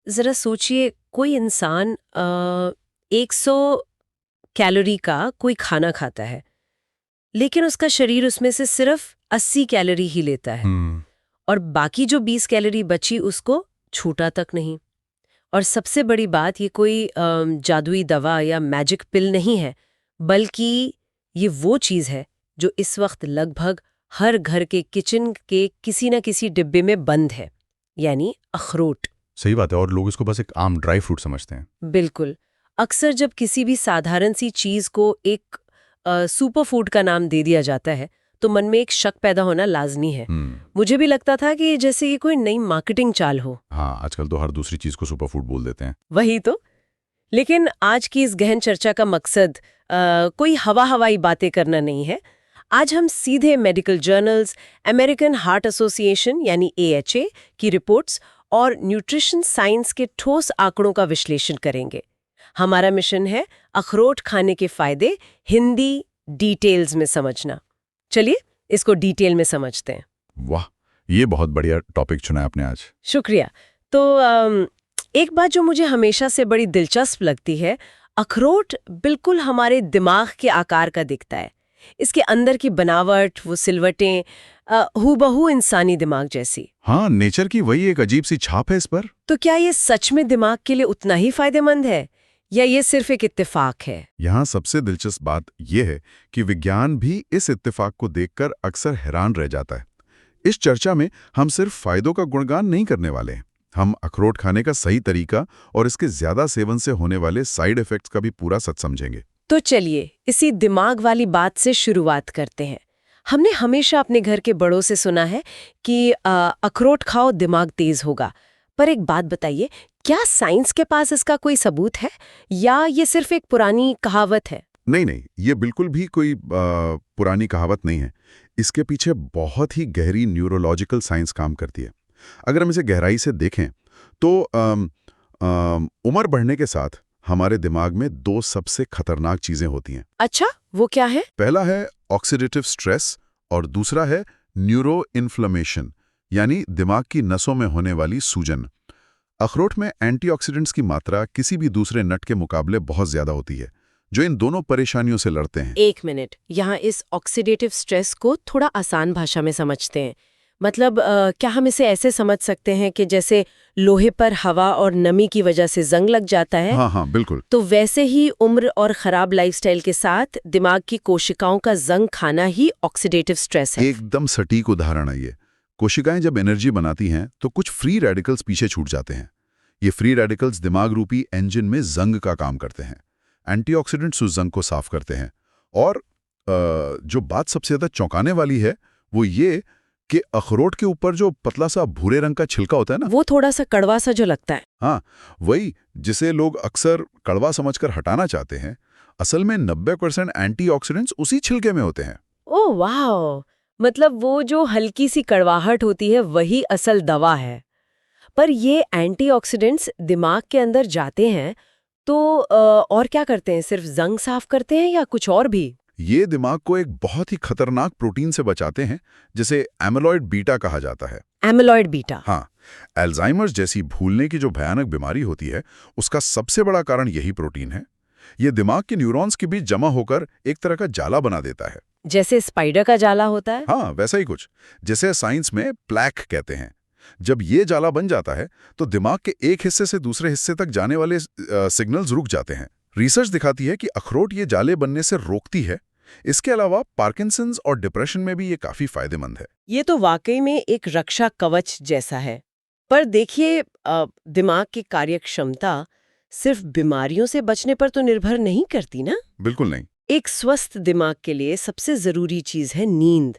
जरा सोचिए, कोई इंसान 100 कैलोरी का कोई खाना खाता है, लेकिन उसका शरीर उसमें से सिर्फ 80 कैलोरी ही लेता है। हम्म। और बाकी जो 20 कैलोरी बची उसको छूटा तक नहीं। और सबसे बड़ी बात, ये कोई जादुई दवा या मैजिक पिल नहीं है, बल्कि ये वो चीज़ है जो इस वक्त लगभग हर घर के किचन के किसी न किसी डिब्बे में बंद है, यानी अखरोट। सही बात है, और लोग इसको बस एक आम ड्राई फ्रूट समझते हैं। बिल्कुल। अक्सर जब किसी भी साधारण सी चीज़ को एक सुपर फूड का नाम दे दिया जाता है, तो मन में एक शक पैदा होना लाजमी है। मुझे भी लगता था कि जैसे ये कोई नई मार्केटिंग चाल हो। हाँ, आजकल तो हर दूसरी चीज को सुपर फूड बोल देते हैं। वही तो। लेकिन आज की इस गहन चर्चा का मकसद कोई हवाई बातें करना नहीं है। आज हम सीधे medical journals, American heart association यानी AHA की रिपोर्ट्स और न्यूट्रिशन साइंस के ठोस आंकड़ों का विश्लेषण करेंगे। हमारा मिशन है अखरोट खाने के फायदे हिंदी डिटेल्स में समझना। चलिए इसको डिटेल में समझते हैं। वाह, ये बहुत बढ़िया टॉपिक चुना है आपने आज। शुक्रिया। तो एक बात जो मुझे हमेशा से बड़ी दिलचस्प लगती है, अखरोट बिल्कुल हमारे दिमाग के आकार का दिखता है। इसके अंदर की बनावट, वो सिलवटें हूबहू इंसानी दिमाग जैसी। हाँ, नेचर की वही एक अजीब सी छाप है इस पर। तो क्या ये सच में दिमाग के लिए उतना ही फायदेमंद है, या ये सिर्फ एक इत्तेफाक है? यहाँ सबसे दिलचस्प बात यह है कि विज्ञान भी इस इत्तेफाक को देखकर अक्सर हैरान रह जाता है। इस चर्चा में हम सिर्फ फायदों का गुणगान नहीं करने वाले हैं, हम अखरोट खाने का सही तरीका और इसके ज्यादा सेवन से होने वाले साइड इफेक्ट्स का भी पूरा सच समझेंगे। तो चलिए इसी दिमाग वाली बात से शुरुआत करते हैं। हमने हमेशा अपने घर के बड़ों से सुना है कि अखरोट खाओ दिमाग तेज होगा। पर एक बात बताइए, क्या साइंस के पास इसका कोई सबूत है, या ये सिर्फ एक पुरानी कहावत है? नहीं नहीं, ये बिल्कुल भी कोई पुरानी कहावत नहीं है। इसके पीछे बहुत ही गहरी न्यूरोलॉजिकल साइंस काम करती है। अगर हम इसे गहराई से देखें तो उम्र बढ़ने के साथ हमारे दिमाग में दो सबसे खतरनाक चीजें होती हैं। अच्छा, वो क्या है? पहला है ऑक्सीडेटिव स्ट्रेस और दूसरा है न्यूरो इन्फ्लेमेशन, यानी दिमाग की नसों में होने वाली सूजन। अखरोट में एंटीऑक्सीडेंट्स की मात्रा किसी भी दूसरे नट के मुकाबले बहुत ज्यादा होती है, जो इन दोनों परेशानियों से लड़ते हैं। एक मिनट, यहाँ इस ऑक्सीडेटिव स्ट्रेस को थोड़ा आसान भाषा में समझते हैं। मतलब क्या हम इसे ऐसे समझ सकते हैं कि जैसे लोहे पर हवा और नमी की वजह से जंग लग जाता है? हाँ हाँ, बिल्कुल। तो वैसे ही उम्र और खराब लाइफस्टाइल के साथ दिमाग की कोशिकाओं का जंग खाना ही ऑक्सीडेटिव स्ट्रेस है। एकदम सटीक उदाहरण है ये। कोशिकाएं जब एनर्जी बनाती हैं तो कुछ फ्री रेडिकल्स पीछे छूट जाते हैं। ये फ्री रेडिकल्स दिमाग रूपी इंजन में जंग का काम करते हैं। एंटीऑक्सीडेंट्स उस जंग को साफ करते हैं। और जो बात सबसे ज्यादा चौंकाने वाली है वो ये कि अखरोट के ऊपर जो पतला सा भूरे रंग का छिलका होता है ना, वो थोड़ा सा कड़वा सा जो लगता है। हाँ, वही जिसे लोग अक्सर कड़वा समझकर हटाना चाहते हैं, असल में 90% एंटीऑक्सीडेंट्स उसी छिलके में होते हैं। ओह वाह! मतलब वो जो हल्की सी कड़वाहट होती है वही असल दवा है। पर ये एंटीऑक्सीडेंट्स दिमाग के अंदर जाते हैं तो और क्या करते हैं? सिर्फ जंग साफ करते हैं या कुछ और भी? ये दिमाग को एक बहुत ही खतरनाक प्रोटीन से बचाते हैं, जिसे एमिलॉइड बीटा कहा जाता है। Amyloid beta? हाँ, अल्जाइमर्स जैसी भूलने की जो भयानक बीमारी होती है, उसका सबसे बड़ा कारण यही प्रोटीन है। ये दिमाग के न्यूरॉन्स के बीच जमा होकर एक तरह का जाला बना देता है। जैसे स्पाइडर का जाला होता है? हाँ, वैसा ही कुछ, जिसे साइंस में प्लैक कहते हैं। जब ये जाला बन जाता है तो दिमाग के एक हिस्से से दूसरे हिस्से तक जाने वाले सिग्नल्स रुक जाते हैं। रिसर्च दिखाती है कि अखरोट ये जाले बनने से रोकती है। इसके अलावा पार्किंसंस और डिप्रेशन में भी ये काफी फायदेमंद है। ये तो वाकई में एक रक्षा कवच जैसा है। पर देखिए, दिमाग की कार्यक्षमता सिर्फ बीमारियों से बचने पर तो निर्भर नहीं करती ना? बिल्कुल नहीं। एक स्वस्थ दिमाग के लिए सबसे जरूरी चीज है नींद।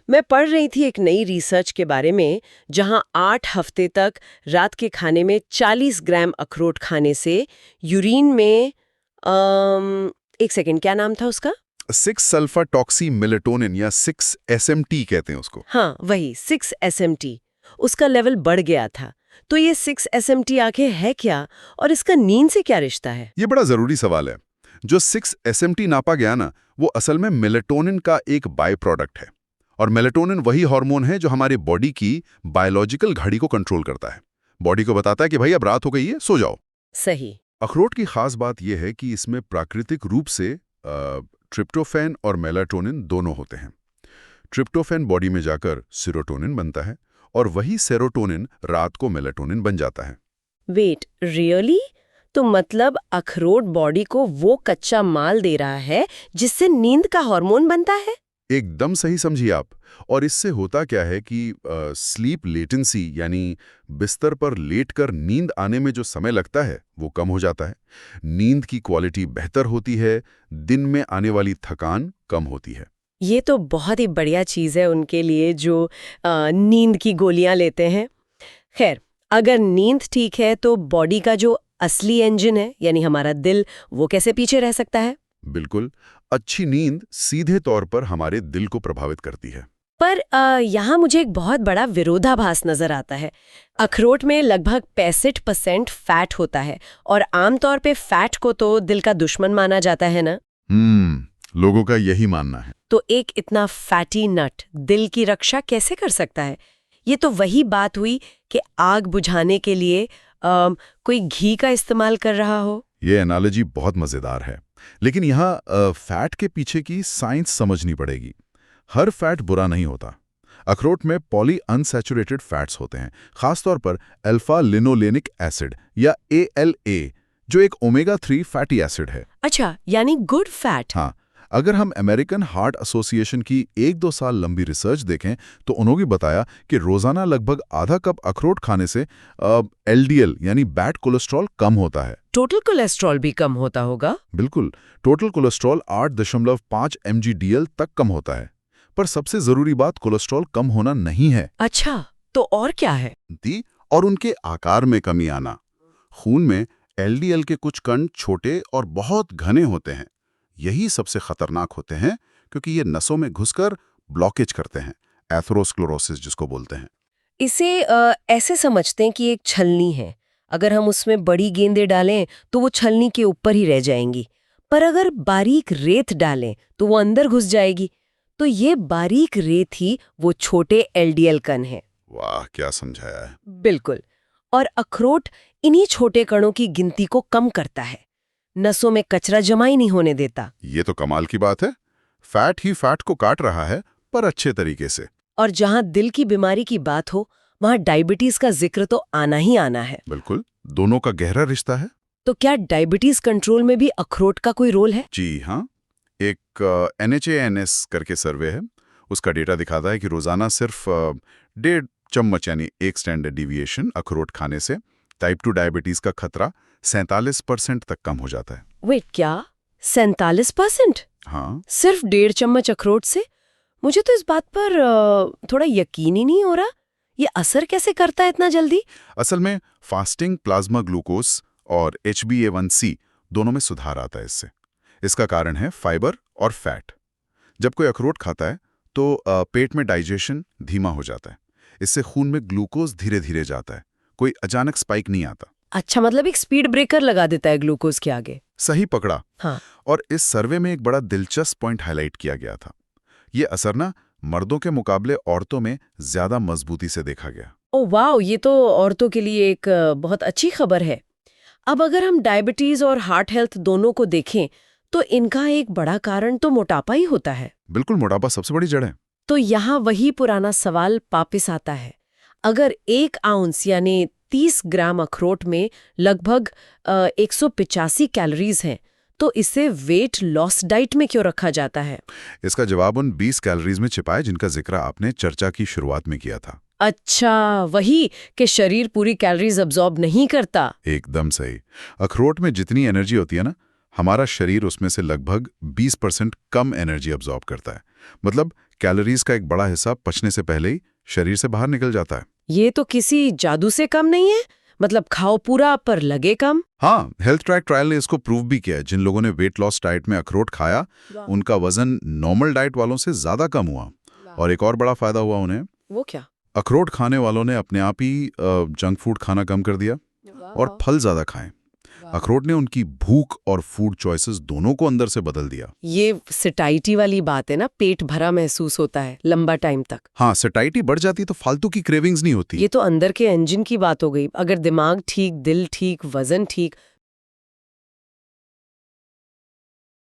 मैं पढ़ रही थी एक नई रिसर्च के बारे में, जहां 8 हफ्ते तक रात के खाने में 40 ग्राम अखरोट खाने से यूरिन में एक सेकंड, क्या नाम था उसका? 6 सल्फा टॉक्सी मेलेटोनिन या 6 SMT कहते हैं उसको। हाँ, वही 6 SMT, उसका लेवल बढ़ गया था। तो ये 6 SMT आखिर है क्या, और इसका नींद से क्या रिश्ता है? ये बड़ा जरूरी सवाल है। जो 6 SMT नापा गया ना, वो असल में मेलेटोनिन का एक बाय प्रोडक्ट है। और मेलेटोनिन वही हार्मोन है जो हमारी बॉडी की बायोलॉजिकल घड़ी को कंट्रोल करता है। बॉडी को बताता है कि भाई अब रात हो गई है, सो जाओ। सही। अखरोट की खास बात यह है कि इसमें प्राकृतिक रूप से ट्रिप्टोफैन और मेलाटोनिन दोनों होते हैं। ट्रिप्टोफैन बॉडी में जाकर सेरोटोनिन बनता है और वही सेरोटोनिन रात को मेलाटोनिन बन जाता है। Wait, really? तो मतलब अखरोट बॉडी को वो कच्चा माल दे रहा है जिससे नींद का हार्मोन बनता है? एकदम सही समझिए आप। और इससे होता क्या है कि स्लीप लेटेंसी यानी बिस्तर पर लेटकर नींद आने में जो समय लगता है वो कम हो जाता है। नींद की क्वालिटी बेहतर होती है, दिन में आने वाली थकान कम होती है। ये तो बहुत ही बढ़िया चीज़ है उनके लिए जो नींद की गोलियां लेते हैं। खैर, अगर नींद ठीक है तो बॉडी का जो असली इंजन है यानी हमारा दिल, वो कैसे पीछे रह सकता है? बिल्कुल, अच्छी नींद सीधे तौर पर हमारे दिल को प्रभावित करती है। पर यहाँ मुझे एक बहुत बड़ा विरोधाभास नजर आता है। अखरोट में लगभग 65% फैट होता है और आमतौर पे फैट को तो दिल का दुश्मन माना जाता है ना? लोगों का यही मानना है। तो एक इतना फैटी नट दिल की रक्षा कैसे कर सकता है? ये तो वही बात हुई कि आग बुझाने के लिए कोई घी का इस्तेमाल कर रहा हो। ये एनालॉजी बहुत मजेदार है, लेकिन यहाँ फैट के पीछे की साइंस समझनी पड़ेगी। हर फैट बुरा नहीं होता। अखरोट में पॉली अनसैचुरेटेड फैट्स होते हैं, खासतौर पर अल्फा लिनोलेनिक एसिड या ALA, जो एक ओमेगा 3 फैटी एसिड है। अच्छा, यानी गुड फैट। हाँ, अगर हम अमेरिकन हार्ट एसोसिएशन की 1-2 साल लंबी रिसर्च देखें तो उन्होंने बताया कि रोजाना लगभग आधा कप अखरोट खाने से LDL यानी बैड कोलेस्ट्रॉल कम होता है। टोटल कोलेस्ट्रॉल भी कम होता होगा? बिल्कुल, टोटल कोलेस्ट्रॉल 8.5 mg/dl तक कम होता है। पर सबसे जरूरी बात कोलेस्ट्रॉल कम होना नहीं है। अच्छा, तो और क्या है? और उनके आकार में कमी आना। खून में LDL के कुछ कण छोटे और बहुत घने होते हैं। यही सबसे खतरनाक होते हैं क्योंकि ये नसों में घुसकर ब्लॉकेज करते हैं, एथेरोस्क्लेरोसिस जिसको बोलते हैं। इसे ऐसे समझते हैं कि एक छलनी है, अगर हम उसमें बड़ी गेंदें डालें तो वो छलनी के ऊपर ही रह जाएंगी, पर अगर बारीक रेत डालें तो वो अंदर घुस जाएगी। तो ये बारीक रेत ही वो छोटे LDL कण हैं। वाह, क्या समझाया है। बिल्कुल। और अखरोट इन्हीं छोटे कणों की गिनती को कम करता है, नसों में कचरा जमा ही नहीं होने देता। ये तो कमाल की बात है। फैट ही फैट को काट रहा है, पर अच्छे तरीके से। और जहां दिल की बीमारी की बात हो वहां डायबिटीज का जिक्र तो आना ही आना है। बिल्कुल, दोनों का गहरा रिश्ता है। तो क्या डायबिटीज कंट्रोल में भी अखरोट का कोई रोल है? जी हाँ, एक NHANS करके सर्वे है, उसका डेटा दिखाता है कि रोजाना सिर्फ 1.5 चम्मच यानी 1 स्टैंडर्ड डिविएशन अखरोट खाने से टाइप 2 डायबिटीज का खतरा 47% तक कम हो जाता है। वेट, क्या 47%? हाँ, सिर्फ 1.5 चम्मच अखरोट से? मुझे तो इस बात पर थोड़ा यकीन ही नहीं हो रहा। ये असर कैसे करता है इतना जल्दी? असल में फास्टिंग प्लाज्मा ग्लूकोज और HbA1c दोनों में सुधार आता है इससे। इसका कारण है फाइबर और फैट। जब कोई अखरोट खाता है तो पेट में डाइजेशन धीमा हो जाता है। इससे खून में ग्लूकोज धीरे धीरे जाता है, कोई अचानक स्पाइक नहीं आता। अच्छा, मतलब एक स्पीड ब्रेकर लगा देता है ग्लूकोज के आगे। सही पकड़ा। हाँ। और इस सर्वे में एक बड़ा दिलचस्प पॉइंट हाईलाइट किया गया था। ये असर ना मर्दों के मुकाबले औरतों में ज्यादा मजबूती से देखा गया। ओह वाओ, ये तो औरतों के लिए एक बहुत अच्छी खबर है। अब अगर हम डायबिटीज और हार्ट हेल्थ दोनों को देखें तो इनका एक बड़ा कारण तो मोटापा ही होता है। बिल्कुल, मोटापा सबसे बड़ी जड़ है। तो यहाँ वही पुराना सवाल वापिस आता है। अगर 1 आउंस यानी 30 ग्राम अखरोट में लगभग 185 कैलोरीज हैं, तो इसे वेट लॉस डाइट में क्यों रखा जाता है? इसका जवाब उन 20 कैलोरीज में छिपा है जिनका जिक्र आपने चर्चा की शुरुआत में किया था। अच्छा, वही कि शरीर पूरी कैलोरीज अब्सॉर्ब नहीं करता। एकदम सही। अखरोट में जितनी एनर्जी होती है ना, हमारा शरीर उसमें से लगभग 20% कम एनर्जी अब्सॉर्ब करता है। मतलब कैलोरीज का एक बड़ा हिस्सा पचने से पहले ही शरीर से बाहर निकल जाता है। ये तो किसी जादू से कम नहीं है। मतलब खाओ पूरा पर लगे कम। हाँ, हेल्थ ट्रैक ट्रायल ने इसको प्रूव भी किया है। जिन लोगों ने वेट लॉस डाइट में अखरोट खाया, उनका वजन नॉर्मल डाइट वालों से ज्यादा कम हुआ। और एक और बड़ा फायदा हुआ उन्हें। वो क्या? अखरोट खाने वालों ने अपने आप ही जंक फूड खाना कम कर दिया और फल ज्यादा खाएं। अखरोट ने उनकी भूख और फूड चॉइसेस दोनों को अंदर से बदल दिया। ये सटाइटी वाली बात है ना, पेट भरा महसूस होता है लंबा टाइम तक। हाँ, सटाइटी बढ़ जाती तो फालतू की क्रेविंग्स नहीं होती। ये तो अंदर के इंजन की बात हो गई। अगर दिमाग ठीक, दिल ठीक, वजन ठीक,